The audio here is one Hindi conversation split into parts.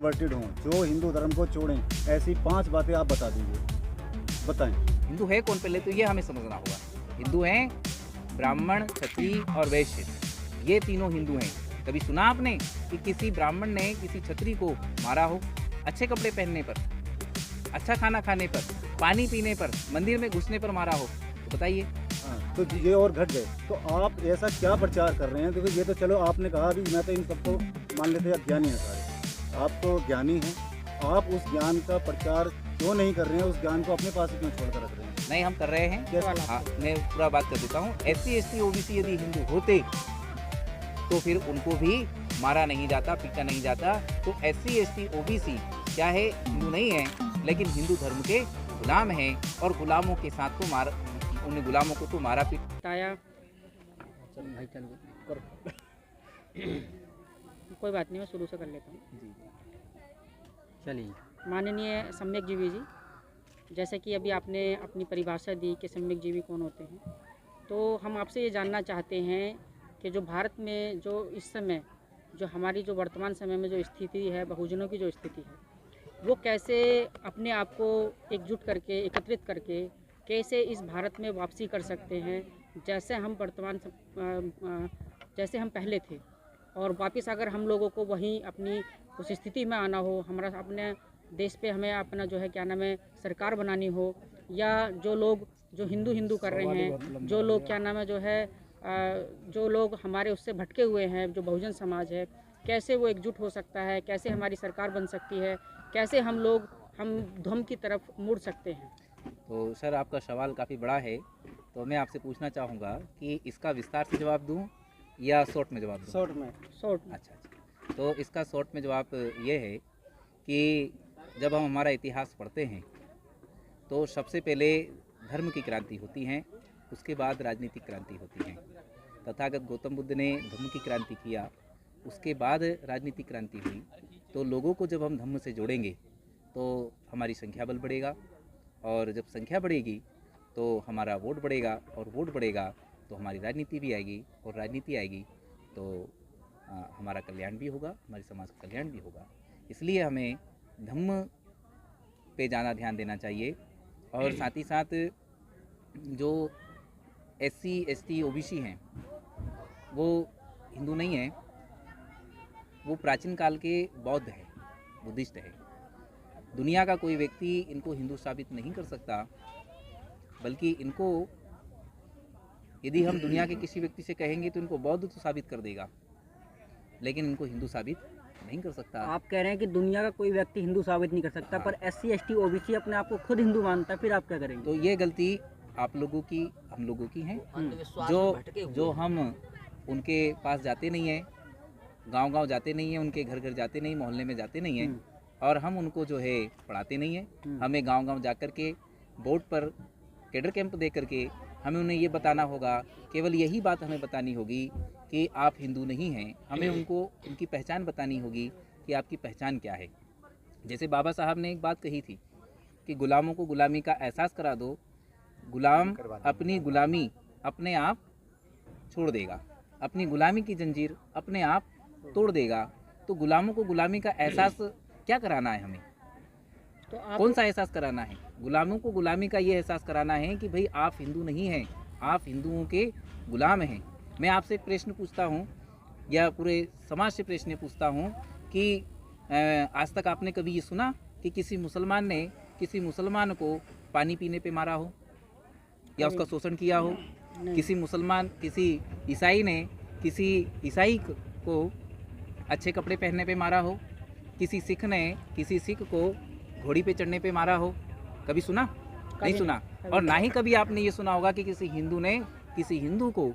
कन्वर्टेड हों, जो हिंदू धर्म को छोड़ें, ऐसी 5 बातें आप बता दीजिए, बताएं। हिंदू है कौन, पहले तो ये हमें समझना होगा। हिंदू हैं ब्राह्मण, क्षत्रिय और वैश्य, ये तीनों हिंदू हैं। कभी सुना आपने कि किसी ब्राह्मण ने किसी क्षत्रिय को मारा हो? अच्छे कपड़े पहनने पर, अच्छा खाना खाने पर, पानी पीने पर, मंदिर में घुसने पर मारा हो? तो बताइए। हाँ, तो ये और घट गए, तो आप ऐसा क्या प्रचार कर रहे हैं? देखो ये तो चलो आपने कहा भी, मैं तो इन सबको मान लेते हैं अज्ञानी हैं सारे, आप तो ज्ञानी हैं, आप उस ज्ञान का प्रचार क्यों नहीं कर रहे हैं? उस ज्ञान को अपने पास ही क्यों छोड़ कर रख रहे हैं? नहीं, हम कर रहे हैं। कैसे? हाँ, मैं पूरा बात कर देता हूँ। SC ST OBC यदि हिंदू होते तो फिर उनको भी मारा नहीं जाता, पीटा नहीं जाता। तो SC ST OBC क्या है, हिंदू नहीं है, लेकिन हिंदू धर्म के गुलाम हैं और गुलामों के साथ तो उन गुलामों को तो मारा पीटा। बताया। कोई बात नहीं, मैं शुरू से कर लेता हूँ। चलिए। माननीय सम्यक जीवी जी, जैसे कि अभी आपने अपनी परिभाषा दी कि सम्यक जीवी कौन होते हैं, तो हम आपसे ये जानना चाहते हैं कि जो भारत में जो इस समय जो हमारी जो वर्तमान समय में जो स्थिति है, बहुजनों की जो स्थिति है, वो कैसे अपने आप को एकजुट करके, एकत्रित करके कैसे इस भारत में वापसी कर सकते हैं, जैसे हम जैसे हम पहले थे, और वापस अगर हम लोगों को वहीं अपनी उस स्थिति में आना हो, हमारा अपने देश पे हमें अपना जो है क्या नाम है सरकार बनानी हो, या जो लोग जो हिंदू कर रहे हैं, जो लोग क्या नाम है जो है जो लोग हमारे उससे भटके हुए हैं, जो बहुजन समाज है, कैसे वो एकजुट हो सकता है, कैसे हमारी सरकार बन सकती है, कैसे हम धर्म की तरफ मुड़ सकते हैं। तो सर, आपका सवाल काफ़ी बड़ा है, तो मैं आपसे पूछना चाहूँगा कि इसका विस्तार से जवाब दूँ या शॉर्ट में जवाब दूँ? शॉर्ट में। अच्छा, तो इसका शॉर्ट में जवाब ये है कि जब हम हमारा इतिहास पढ़ते हैं तो सबसे पहले धर्म की क्रांति होती है, उसके बाद राजनीतिक क्रांति होती है। तथागत गौतम बुद्ध ने धर्म की क्रांति किया, उसके बाद राजनीतिक क्रांति हुई। तो लोगों को जब हम धर्म से जोड़ेंगे तो हमारी संख्या बल बढ़ेगा, और जब संख्या बढ़ेगी तो हमारा वोट बढ़ेगा, और वोट बढ़ेगा तो हमारी राजनीति भी आएगी, और राजनीति आएगी तो हमारा कल्याण भी होगा, हमारे समाज का कल्याण भी होगा। इसलिए हमें धर्म पे ज़्यादा ध्यान देना चाहिए। और साथ ही साथ जो SC ST OBC हैं वो हिंदू नहीं हैं, वो प्राचीन काल के बौद्ध हैं, बुद्धिस्ट हैं। दुनिया का कोई व्यक्ति इनको हिंदू साबित नहीं कर सकता, बल्कि इनको यदि हम दुनिया के किसी व्यक्ति से कहेंगे तो इनको बौद्ध तो साबित कर देगा, लेकिन इनको हिंदू साबित नहीं कर सकता। आप कह रहे हैं कि दुनिया का कोई व्यक्ति हिंदू साबित नहीं कर सकता, हाँ। पर SC ST OBC अपने आप को खुद हिंदू मानता है, फिर आप क्या करेंगे? तो ये गलती आप लोगों की, हम लोगों की है, जो हम उनके पास जाते नहीं हैं, गांव-गांव जाते नहीं हैं, उनके घर घर जाते नहीं, मोहल्ले में जाते नहीं हैं, और हम उनको जो है पढ़ाते नहीं हैं। हमें गांव-गांव जाकर के बोर्ड पर कैडर कैंप दे करके हमें उन्हें ये बताना होगा, केवल यही बात हमें बतानी होगी कि आप हिंदू नहीं हैं। हमें उनको उनकी पहचान बतानी होगी कि आपकी पहचान क्या है। जैसे बाबा साहब ने एक बात कही थी कि गुलामों को गुलामी का एहसास करा दो, गुलाम अपनी गुलामी अपने आप छोड़ देगा, अपनी गुलामी की जंजीर अपने आप तोड़ देगा। तो गुलामों को गुलामी का एहसास क्या कराना है हमें? तो आप कौन सा एहसास कराना है? गुलामों को गुलामी का ये एहसास कराना है कि भाई आप हिंदू नहीं हैं, आप हिंदुओं के गुलाम हैं। मैं आपसे एक प्रश्न पूछता हूँ, या पूरे समाज से प्रश्न पूछता हूँ कि आज तक आपने कभी ये सुना कि किसी मुसलमान ने किसी मुसलमान को पानी पीने पे मारा हो या उसका शोषण किया हो? किसी ईसाई ने किसी ईसाई को अच्छे कपड़े पहनने पे मारा हो? किसी सिख ने किसी सिख को घोड़ी पे चढ़ने पे मारा हो? कभी सुना? नहीं सुना। और ना ही कभी आपने ये सुना होगा कि किसी हिंदू ने किसी हिंदू को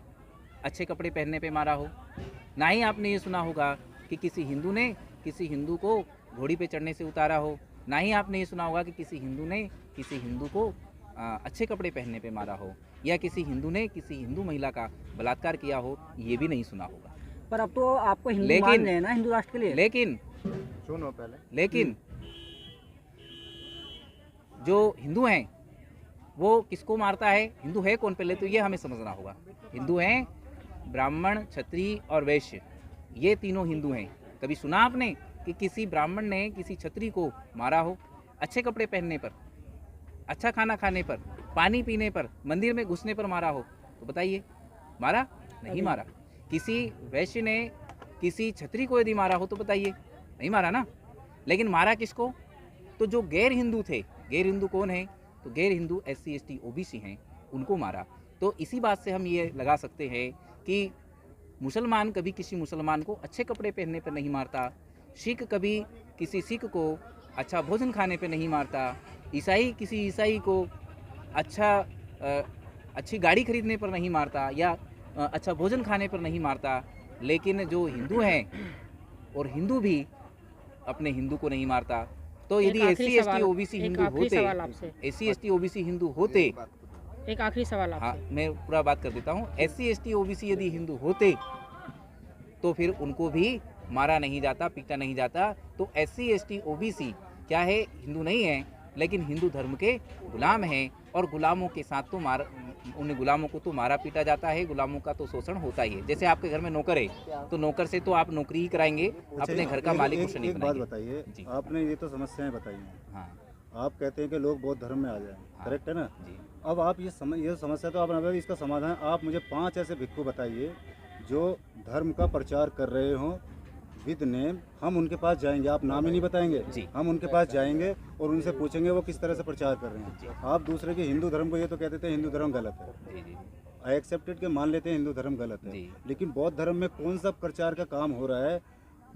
अच्छे कपड़े पहनने पे मारा हो। ना ही आपने ये सुना होगा कि किसी हिंदू ने किसी हिंदू को घोड़ी पे चढ़ने से उतारा हो। ना ही आपने ये सुना होगा कि किसी हिंदू ने किसी हिंदू को अच्छे कपड़े पहनने पे मारा हो, या किसी हिंदू ने किसी हिंदू महिला का बलात्कार किया हो। ये भी नहीं सुना होगा। पर अब तो आपको हिंदू मान रहे हैं ना, हिंदू राष्ट्र के लिए। लेकिन जो हिंदू हैं वो किसको मारता है? हिंदू है कौन, पहले तो ये हमें समझना होगा। हिंदू हैं ब्राह्मण, क्षत्रिय और वैश्य, ये तीनों हिंदू हैं। कभी सुना आपने कि किसी ब्राह्मण ने किसी क्षत्रिय को मारा हो अच्छे कपड़े पहनने पर, अच्छा खाना खाने पर, पानी पीने पर, मंदिर में घुसने पर मारा हो? तो बताइए, मारा? नहीं मारा। किसी वैश्य ने किसी क्षत्रिय को यदि मारा हो तो बताइए, नहीं मारा ना। लेकिन मारा किसको? तो जो गैर हिंदू थे। गैर हिंदू कौन है? तो गैर हिंदू SC ST OBC हैं, उनको मारा। तो इसी बात से हम ये लगा सकते हैं कि मुसलमान कभी किसी मुसलमान को अच्छे कपड़े पहनने पर नहीं मारता, सिख कभी किसी सिख को अच्छा भोजन खाने पर नहीं मारता, ईसाई किसी ईसाई को अच्छी गाड़ी खरीदने पर नहीं मारता या अच्छा भोजन खाने पर नहीं मारता। लेकिन जो हिंदू हैं और हिंदू भी अपने हिंदू को नहीं मारता। तो यदि SC ST OBC हिंदू होते, SC ST OBC हिंदू होते, एक आखिरी सवाल आपसे। हाँ, मैं पूरा बात कर देता हूँ। SC ST OBC यदि हिंदू होते तो फिर उनको भी मारा नहीं जाता, पीटा नहीं जाता। तो SC ST OBC क्या है? हिंदू नहीं है, लेकिन हिंदू धर्म के गुलाम हैं और गुलामों के साथ तो उन गुलामों को तो मारा पीटा जाता है, गुलामों का तो शोषण होता ही है। जैसे आपके घर में नौकर है तो नौकर से तो आप नौकरी ही कराएंगे, अपने घर का मालिक कुछ नहीं बनाएंगे। बात बताइए, आपने ये तो समस्याएं बताई हैं। हाँ, आप कहते हैं कि लोग बौद्ध धर्म में आ जाएं, हाँ, करेक्ट है ना? जी। अब आप ये समस्या तो आपने, इसका समाधान आप मुझे 5 ऐसे भिक्खु बताइए जो धर्म का प्रचार कर रहे हों विद नेम। हम उनके पास जाएंगे, आप नाम ही नहीं बताएंगे जी। हम उनके पास जाएंगे और उनसे पूछेंगे वो किस तरह से प्रचार कर रहे हैं। आप दूसरे के हिंदू धर्म को ये तो कहते थे हिंदू धर्म गलत है, जी जी आई एक्सेप्टेड के मान लेते हैं हिंदू धर्म गलत है, जी। लेकिन बौद्ध धर्म में कौन सा प्रचार का काम हो रहा है?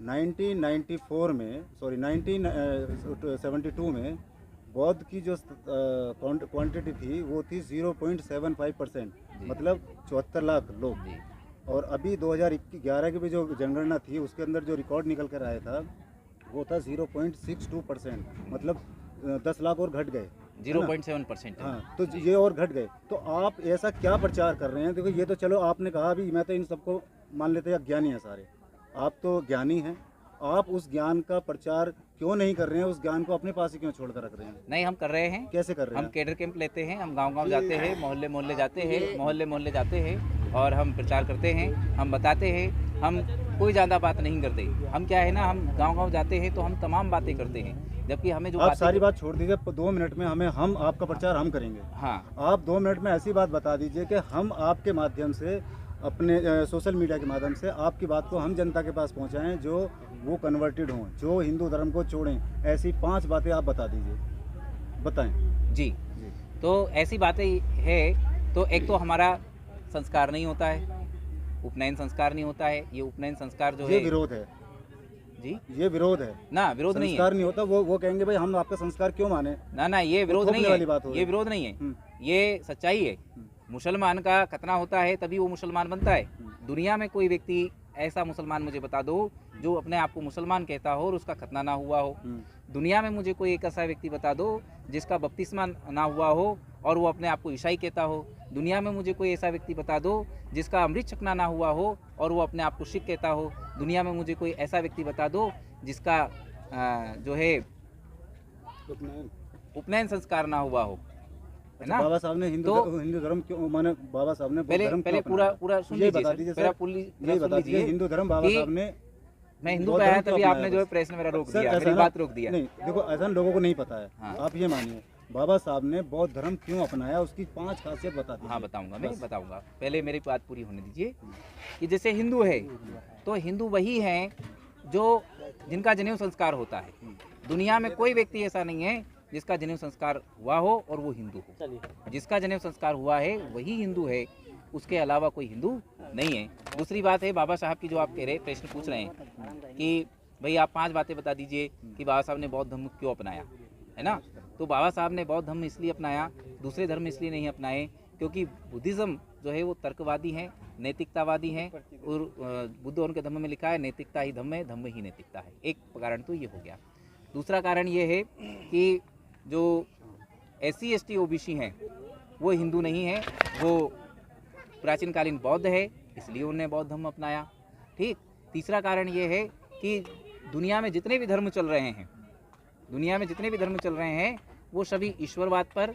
1972 में बौद्ध की जो क्वांटिटी थी वो थी 0.75%, मतलब 74 लाख लोग। जी। और अभी 2011 की भी जो जनगणना थी उसके अंदर जो रिकॉर्ड निकल कर आया था वो था 0.62%, मतलब 10 लाख और घट गए, 0.7%। हाँ, तो ये और घट गए। तो आप ऐसा क्या प्रचार कर रहे हैं? देखो ये तो चलो आपने कहा अभी, मैं तो इन सबको मान लेते हैं अज्ञानी हैं सारे, आप तो ज्ञानी हैं, आप उस ज्ञान का प्रचार क्यों नहीं कर रहे हैं? उस ज्ञान को अपने पास ही क्यों छोड़ कर रख रहे हैं? नहीं, हम कर रहे हैं। कैसे कर रहे हैं? हम कैडर कैंप लेते हैं, हम गांव-गांव जाते हैं, मोहल्ले-मोहल्ले जाते हैं, मोहल्ले-मोहल्ले जाते हैं और हम प्रचार करते हैं, हम बताते हैं। हम कोई ज़्यादा बात नहीं करते। हम क्या है ना, हम गांव-गांव जाते हैं तो हम तमाम बातें करते हैं, जबकि हमें जो आप सारी बात छोड़ दीजिए, 2 मिनट में हम आपका प्रचार हम करेंगे। हाँ, आप 2 मिनट में ऐसी बात बता दीजिए कि हम आपके माध्यम से, अपने सोशल मीडिया के माध्यम से आपकी बात को हम जनता के पास पहुंचाएं, जो वो कन्वर्टेड हों, जो हिंदू धर्म को छोड़ें। ऐसी 5 बातें आप बता दीजिए, बताएं। जी। तो ऐसी बातें है, तो एक तो हमारा संस्कार नहीं होता है, उपनयन संस्कार नहीं होता है। ये उपनयन संस्कार जो है, ये विरोध है जी, ये विरोध है ना, विरोध नहीं है। संस्कार नहीं होता। वो कहेंगे भाई हम आपका संस्कार क्यों माने? ना, ये विरोध नहीं है, ये विरोध नहीं है, हम्म। ये सच्चाई है। मुसलमान का खतना होता है तभी वो मुसलमान बनता है। दुनिया में कोई व्यक्ति ऐसा मुसलमान मुझे बता दो जो अपने आप को मुसलमान कहता हो और उसका खतना ना हुआ हो। दुनिया में मुझे कोई एक ऐसा व्यक्ति बता दो जिसका बपतिस्मा ना हुआ हो और वो अपने आप को ईसाई कहता हो। दुनिया में मुझे कोई ऐसा व्यक्ति बता दो जिसका अमृत छकना ना हुआ हो और वो अपने आप को सिख कहता हो। दुनिया में मुझे कोई ऐसा व्यक्ति बता दो जिसका जो है उपनयन संस्कार ना हुआ हो, है ना? बाबा साहब ने हिंदू धर्म क्यों माने? बाबा साहब ने पहले पूरा सुन लीजिए, हिंदू धर्म बाबा साहब ने, मैं हिंदू पे आया तभी आपने जो है प्रेस ने मेरा रोक दिया, मेरी बात रोक दिया। नहीं, देखो ऐसा लोगों को नहीं पता है। हाँ। आप ये मानिए बाबा साहब ने बौद्ध धर्म क्यों अपनाया, उसकी 5 खासियत बता दीजिए। हाँ, बताऊंगा, मैं बताऊंगा। पहले मेरी बात पूरी होने दीजिए कि जैसे हिंदू है तो हिंदू वही हैं जो जिनका जनेऊ संस्कार होता है। दुनिया में कोई व्यक्ति ऐसा नहीं है जिसका जनेऊ संस्कार हुआ हो और वो हिंदू हो। जिसका जनेऊ संस्कार हुआ है वही हिंदू है, उसके अलावा कोई हिंदू नहीं है। दूसरी बात है बाबा साहब की, जो आप कह रहे प्रश्न पूछ रहे हैं कि भाई आप 5 बातें बता दीजिए कि बाबा साहब ने बौद्ध धर्म क्यों अपनाया, है ना? तो बाबा साहब ने बौद्ध धर्म इसलिए अपनाया, दूसरे धर्म इसलिए नहीं अपनाए क्योंकि बुद्धिज़्म जो है वो तर्कवादी है, नैतिकतावादी है और बुद्ध और उनके धर्म में लिखा है नैतिकता ही धम्म है, धम्म ही नैतिकता है। एक कारण तो ये हो गया। दूसरा कारण ये है कि जो SC ST OBC हैं वो हिंदू नहीं है, वो प्राचीन कालीन बौद्ध है, इसलिए उन्होंने बौद्ध धर्म अपनाया। ठीक। तीसरा कारण ये है कि दुनिया में जितने भी धर्म चल रहे हैं, वो सभी ईश्वरवाद पर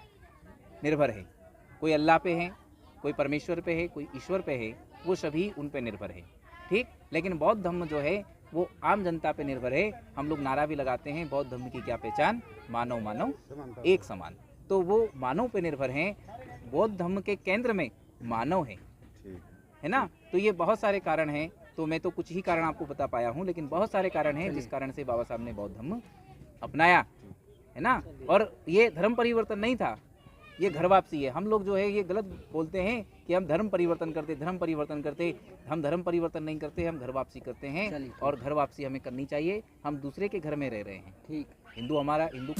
निर्भर है। कोई अल्लाह पे है, कोई परमेश्वर पे है, कोई ईश्वर पे है, वो सभी उन पे निर्भर है। ठीक। लेकिन बौद्ध धर्म जो है वो आम जनता पे निर्भर है। हम लोग नारा भी लगाते हैं, बौद्ध धर्म की क्या पहचान, मानव मानव एक समान। तो वो मानव पे निर्भर हैं। बौद्ध धर्म के केंद्र में मानव है ना। तो ये बहुत सारे कारण हैं, तो मैं तो कुछ ही कारण आपको बता पाया हूँ, लेकिन बहुत सारे कारण हैं जिस कारण से बाबा साहब ने बौद्ध धर्म अपनाया, है ना। और ये धर्म परिवर्तन नहीं था, ये घर वापसी है। हम लोग जो है ये गलत बोलते हैं कि हम धर्म परिवर्तन करते, धर्म परिवर्तन करते। हम धर्म परिवर्तन नहीं करते, हम घर वापसी करते हैं। और घर वापसी हमें करनी चाहिए। हम दूसरे के घर में रह रहे हैं, ठीक। हिंदू हमारा हिंदू